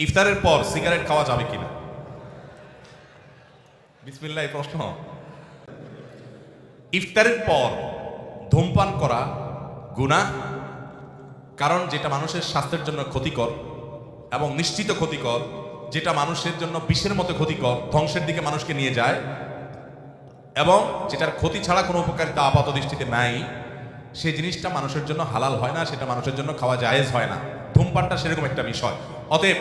ইফতারের পর সিগারেট খাওয়া যাবে কিনা? বিসমিল্লাহ প্রশ্ন। ইফতারের পর ধূমপান করা গুনাহ, কারণ যেটা মানুষের স্বাস্থ্যের জন্য ক্ষতিকর এবং নিশ্চিত ক্ষতিকর, যেটা মানুষের জন্য বিষের মতো ক্ষতিকর, ধ্বংসের দিকে মানুষকে নিয়ে যায় এবং যেটার ক্ষতি ছাড়া কোনো উপকারিতা আপাত দৃষ্টিতে নাই, সেই জিনিসটা মানুষের জন্য হালাল হয় না, সেটা মানুষের জন্য খাওয়া জায়েজ হয় না। ধূমপানটা সেরকম একটা বিষয়। অতএব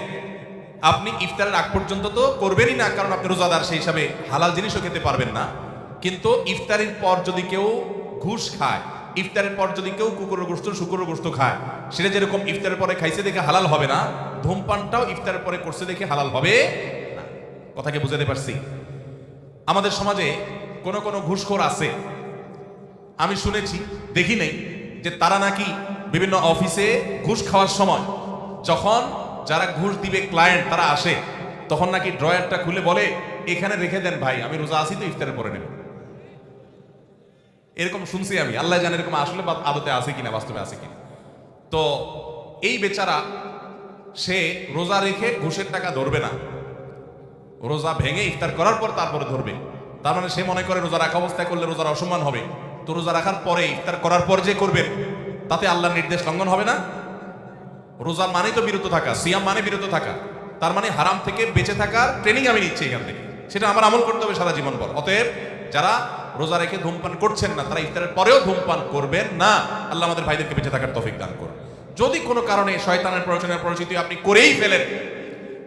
আপনি ইফতারের আগ পর্যন্ত তো করবেনই না, কারণ আপনি রোজাদার, সেই হিসাবে হালাল জিনিসও খেতে পারবেন না। কিন্তু ইফতারের পর যদি কেউ ঘুষ খায়, ইফতারের পর যদি কেউ কুকুরের গোশত শুকুরের গোশত খায়, সেটা যেরকম ইফতারের পরে খাইছে দেখে হালাল হবে না, ধূমপানটাও ইফতারের পরে করছে দেখে হালাল হবে না। কথাকে বুঝাতে পারছি? আমাদের সমাজে কোন কোন ঘুষখোর আছে, আমি শুনেছি, দেখি নেই, যে তারা নাকি বিভিন্ন অফিসে ঘুষ খাওয়ার সময় যখন যারা ঘুষ দিবে ক্লায়েন্ট তারা আসে, তখন নাকি ড্রয়ারটা খুলে বলে, এখানে রেখে দেন ভাই, আমি রোজা আসি তো ইফতারের পরে নেব। এরকম শুনছি আমি, আল্লাহ জানে এরকম আসলে আদতে আছে কিনা, বাস্তবে আছে কিনা। তো এই বেচারা সে রোজা রেখে ঘুষের টাকা ধরবে না, রোজা ভেঙে ইফতার করার পর তারপরে ধরবে। তার মানে সে মনে করে রোজা রাখা অবস্থায় করলে রোজার অসম্মান হবে, তো রোজা রাখার পরে ইফতার করার পর যে করবেন তাতে আল্লাহর নির্দেশ লঙ্ঘন হবে না? রোজা মানে তো বিরত থাকা, সিয়াম মানে বিরত থাকা, তার মানে হারাম থেকে বেঁচে থাকার ট্রেনিং আমি নিচ্ছি এখান থেকে, সেটা আমার আমল করতে হবে সারা জীবন পর। অতএব যারা রোজা রেখে ধূমপান করছেন না, তারা ইফতারের পরেও ধূমপান করবেন না। আল্লাহ আমাদের ভাইদেরকে বেঁচে থাকার তৌফিক দান করুন। যদি কোনো কারণে শয়তানের প্ররোচনায় পরিচিত আপনি করেই ফেলেন,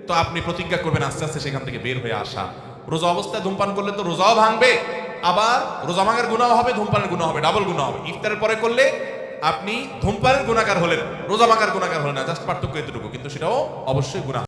তো আপনি প্রতিজ্ঞা করবেন আস্তে আস্তে সেখান থেকে বের হয়ে আসা। রোজা অবস্থায় ধূমপান করলে তো রোজাও ভাঙবে, আবার রোজা ভাঙার গুনাহ হবে, ধূমপানের গুনাহ হবে, ডাবল গুনাহ হবে। ইফতারের পরে করলে আপনি ধূমপানের গুনাহগার হলেন, রোজা ভাঙার গুনাহগার হলেন না, জাস্ট পার্থক্য এতটুকু, কিন্তু সেটাও অবশ্যই গুনাহ।